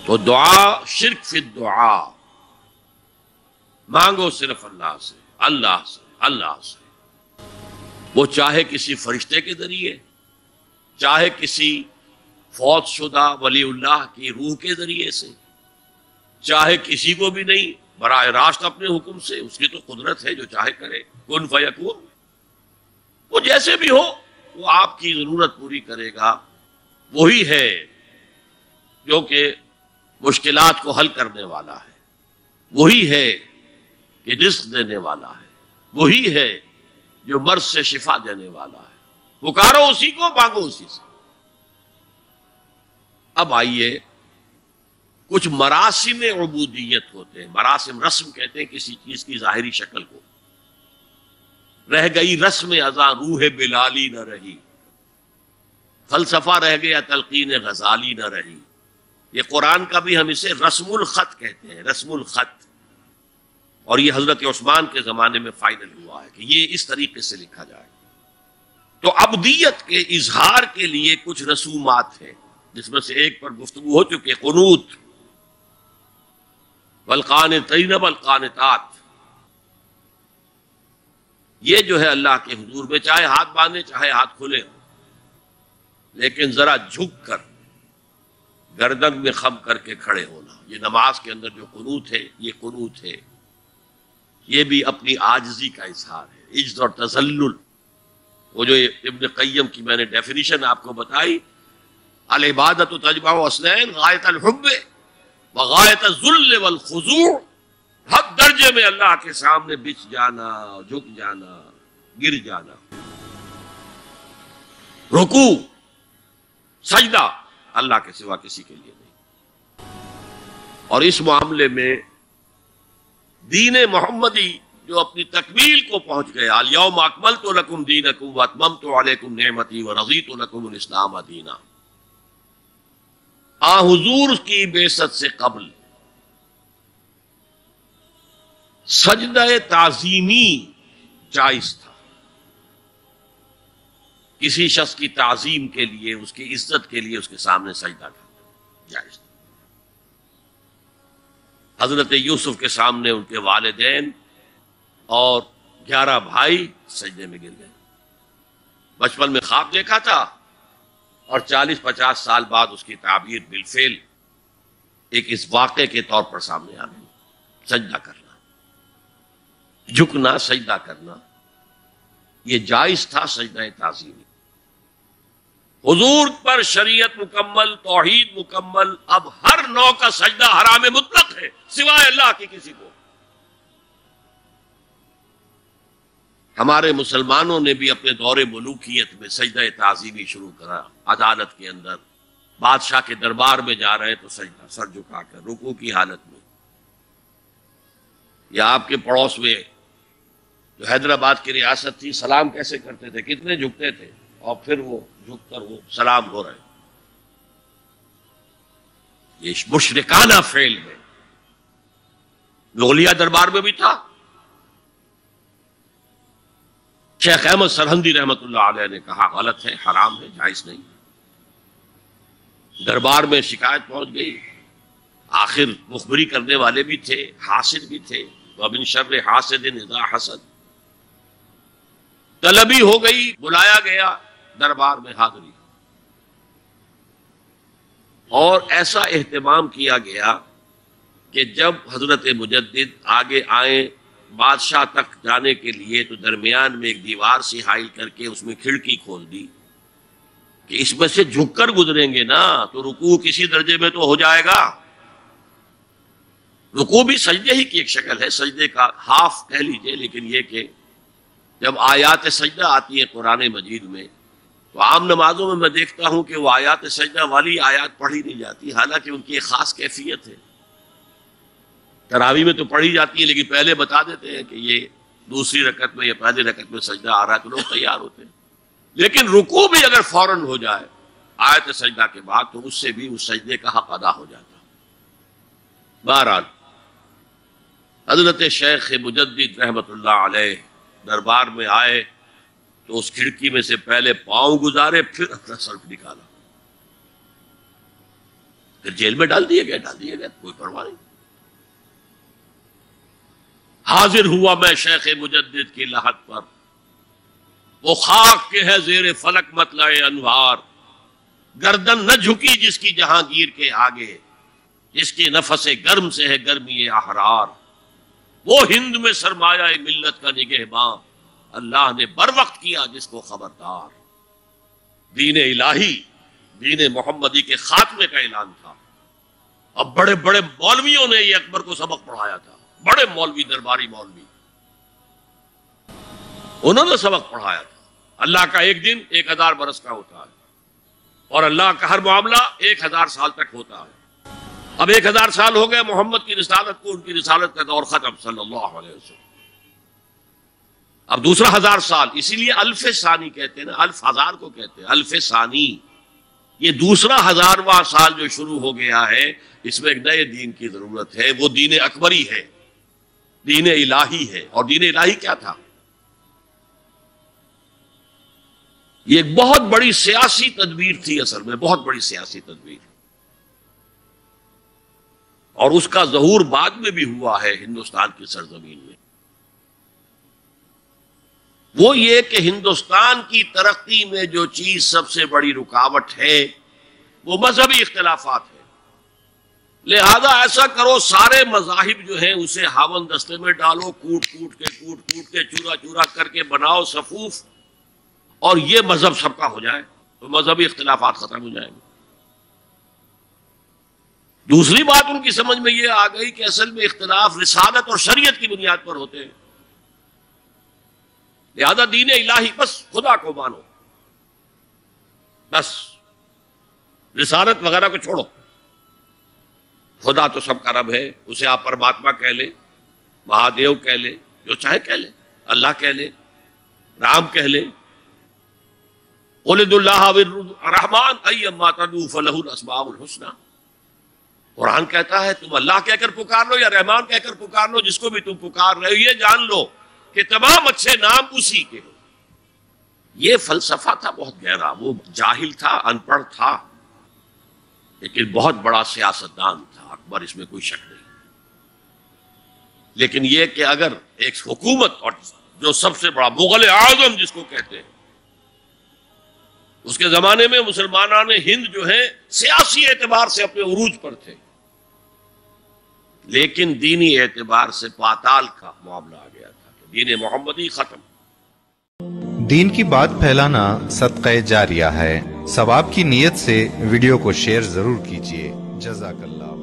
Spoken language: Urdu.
تو دعا شرک فی الدعا، مانگو صرف اللہ سے، اللہ سے، اللہ سے، وہ چاہے کسی فرشتے کے ذریعے، چاہے کسی فوت شدہ ولی اللہ کی روح کے ذریعے سے، چاہے کسی کو بھی نہیں، براہ راست اپنے حکم سے، اس کی تو قدرت ہے، جو چاہے کرے، کن فیکون، وہ جیسے بھی ہو وہ آپ کی ضرورت پوری کرے گا۔ وہی ہے جو کہ مشکلات کو حل کرنے والا ہے، وہی ہے کہ رزق دینے والا ہے، وہی ہے جو مرض سے شفا دینے والا ہے۔ پکارو اسی کو، مانگو اسی سے۔ اب آئیے، کچھ مراسم عبودیت ہوتے ہیں، مراسم رسم کہتے ہیں کسی چیز کی ظاہری شکل کو۔ رہ گئی رسم ازاں روح بلالی نہ رہی، فلسفہ رہ گیا تلقین غزالی نہ رہی۔ یہ قرآن کا بھی ہم اسے رسم الخط کہتے ہیں، رسم الخط، اور یہ حضرت عثمان کے زمانے میں فائنل ہوا ہے کہ یہ اس طریقے سے لکھا جائے۔ تو عبدیت کے اظہار کے لیے کچھ رسومات ہیں، جس میں سے ایک پر گفتگو ہو چکی، قنوت، والقانتین والقانتات۔ یہ جو ہے اللہ کے حضور میں چاہے ہاتھ باندھے چاہے ہاتھ کھلے ہوں، لیکن ذرا جھک کر گردن میں خم کر کے کھڑے ہونا، یہ نماز کے اندر جو قنوت ہے، یہ قنوت ہے، یہ بھی اپنی عاجزی کا اظہار ہے، عجز اور تذلل۔ وہ جو ابن قیم کی میں نے ڈیفینیشن آپ کو بتائی، العبادت تجمع اصلین، غایت الحب وغایت الذل والخضوع، حد درجے میں اللہ کے سامنے بچ جانا، جھک جانا، گر جانا، رکوع، سجدہ، اللہ کے سوا کسی کے لیے نہیں۔ اور اس معاملے میں دین محمدی جو اپنی تکمیل کو پہنچ گیا، الیوم اکملت لکم دینکم واتممت علیکم نعمتی ورضیت لکم الاسلام دینا، حضور کی بعثت سے قبل سجدہ تعظیمی جائز تھا، کسی شخص کی تعظیم کے لیے، اس کی عزت کے لیے اس کے سامنے سجدہ کرنا جائز تھا۔ حضرت یوسف کے سامنے ان کے والدین اور 11 بھائی سجدے میں گر گئے۔ بچپن میں خواب دیکھا تھا اور 40-50 سال بعد اس کی تعبیر بالفعل ایک اس واقعے کے طور پر سامنے آ گئی۔ سجدہ کرنا، جھکنا، سجدہ کرنا، یہ جائز تھا سجدہ تعظیمی۔ حضور پر شریعت مکمل، توحید مکمل، اب ہر نوع کا سجدہ حرام مطلق ہے سوائے اللہ کی کسی کو۔ ہمارے مسلمانوں نے بھی اپنے دور ملوکیت میں سجدہ تعظیمی شروع کرا، عدالت کے اندر بادشاہ کے دربار میں جا رہے تو سجدہ، سر جھکا کر رکوع کی حالت میں۔ یا آپ کے پڑوس میں جو حیدرآباد کی ریاست تھی، سلام کیسے کرتے تھے، کتنے جھکتے تھے، اور پھر وہ جھک کر وہ سلام ہو رہے۔ یہ مشرکانہ فعل ہے، مغلیہ دربار میں بھی تھا۔ شیخ احمد سرہندی رحمت اللہ علیہ نے کہا غلط ہے، حرام ہے، جائز نہیں۔ دربار میں شکایت پہنچ گئی، آخر مخبری کرنے والے بھی تھے، حاسد بھی تھے، وَمِن شَرِّ حَاسِدٍ إِذَا حَسَدَ، طلبی ہو گئی، بلایا گیا دربار میں، حاضری، اور ایسا اہتمام کیا گیا کہ جب حضرت مجدد آگے آئیں بادشاہ تک جانے کے لیے تو درمیان میں ایک دیوار سی حائل کر کے اس میں کھڑکی کھول دی کہ اس میں سے جھک کر گزریں گے نا تو رکوع کسی درجے میں تو ہو جائے گا۔ رکوع بھی سجدے ہی کی ایک شکل ہے، سجدے کا ہاف کہہ لیجئے، لیکن یہ کہ جب آیات سجدہ آتی ہے قرآن مجید میں تو عام نمازوں میں میں دیکھتا ہوں کہ وہ آیات سجدہ والی آیات پڑھی نہیں جاتی، حالانکہ ان کی ایک خاص کیفیت ہے۔ تراویح میں تو پڑھی جاتی ہے لیکن پہلے بتا دیتے ہیں کہ یہ دوسری رکعت میں یا پہلی رکعت میں سجدہ آ رہا ہے تو لوگ تیار ہوتے ہیں، لیکن رکوع بھی اگر فوراً ہو جائے آیت سجدہ کے بعد تو اس سے بھی اس سجدے کا حق ادا ہو جاتا۔ بہرحال حضرت شیخ مجدد رحمت اللہ علیہ دربار میں آئے تو اس کھڑکی میں سے پہلے پاؤں گزارے، پھر اپنا سر نکالا، پھر جیل میں ڈال دیے گئے کوئی پرواہ نہیں. حاضر ہوا میں شیخ مجدد کی لحد پر، وہ خاک کے ہے زیر فلک مطلع انوار، گردن نہ جھکی جس کی جہانگیر کے آگے، جس کی نفس گرم سے ہے گرمی احرار. وہ ہند میں سرمایہ ملت کا نگہباں، اللہ نے بر وقت کیا جس کو خبردار. دین الہی، دین محمدی کے خاتمے کا اعلان تھا. اب بڑے بڑے مولویوں نے یہ اکبر کو سبق پڑھایا تھا، بڑے مولوی، درباری مولوی، انہوں نے سبق پڑھایا تھا. اللہ کا ایک دن 1000 برس کا ہوتا ہے، اور اللہ کا ہر معاملہ 1000 سال تک ہوتا ہے. اب 1000 سال ہو گئے محمد کی رسالت کو، ان کی رسالت کا دور ختم صلی اللہ علیہ وسلم. اب دوسرا 1000 سال، اسی لیے الف ثانی کہتے ہیں نا، الف ہزار کو کہتے ہیں الف ثانی. یہ دوسرا 1000واں سال جو شروع ہو گیا ہے، اس میں ایک نئے دین کی ضرورت ہے. وہ دین اکبری ہے، دین الہی ہے. اور دین الہی کیا تھا؟ یہ ایک بہت بڑی سیاسی تدبیر تھی، اصل میں بہت بڑی سیاسی تدبیر، اور اس کا ظہور بعد میں بھی ہوا ہے ہندوستان کی سرزمین میں. وہ یہ کہ ہندوستان کی ترقی میں جو چیز سب سے بڑی رکاوٹ ہے وہ مذہبی اختلافات ہیں. لہذا ایسا کرو، سارے مذاہب جو ہیں اسے ہاون دستے میں ڈالو، کوٹ کوٹ کے چورا چورا کر کے بناؤ صفوف، اور یہ مذہب سب کا ہو جائے تو مذہبی اختلافات ختم ہو جائیں گے. دوسری بات ان کی سمجھ میں یہ آ گئی کہ اصل میں اختلاف رسالت اور شریعت کی بنیاد پر ہوتے ہیں. لہذا دین الہی، بس خدا کو مانو، بس رسالت وغیرہ کو چھوڑو. خدا تو سب کا رب ہے، اسے آپ پرماتما کہہ لیں، مہادیو کہہ لیں، جو چاہے کہہ لیں، اللہ کہہ لیں، رام کہہ لیں. قل ادعوا اللہ الرحمن ایما تدعوا فلہ الاسماء الحسنی. قرآن کہتا ہے تم اللہ کہہ کر پکار لو یا رحمان کہہ کر پکار لو، جس کو بھی تم پکار رہے ہو یہ جان لو کہ تمام اچھے نام اسی کے ہو. یہ فلسفہ تھا بہت گہرا. وہ جاہل تھا، ان پڑھ تھا، لیکن بہت بڑا سیاستدان تھا اکبر، اس میں کوئی شک نہیں. لیکن یہ کہ اگر ایک حکومت، اور جو سب سے بڑا مغل اعظم جس کو کہتے ہیں، اس کے زمانے میں مسلمانان ہند جو ہیں سیاسی اعتبار سے اپنے عروج پر تھے، لیکن دینی اعتبار سے پاتال کا معاملہ آ گیا تھا کہ دین محمدی ختم. دین کی بات پھیلانا صدقہ جاریہ ہے. ثواب کی نیت سے ویڈیو کو شیئر ضرور کیجیے. جزاک اللہ.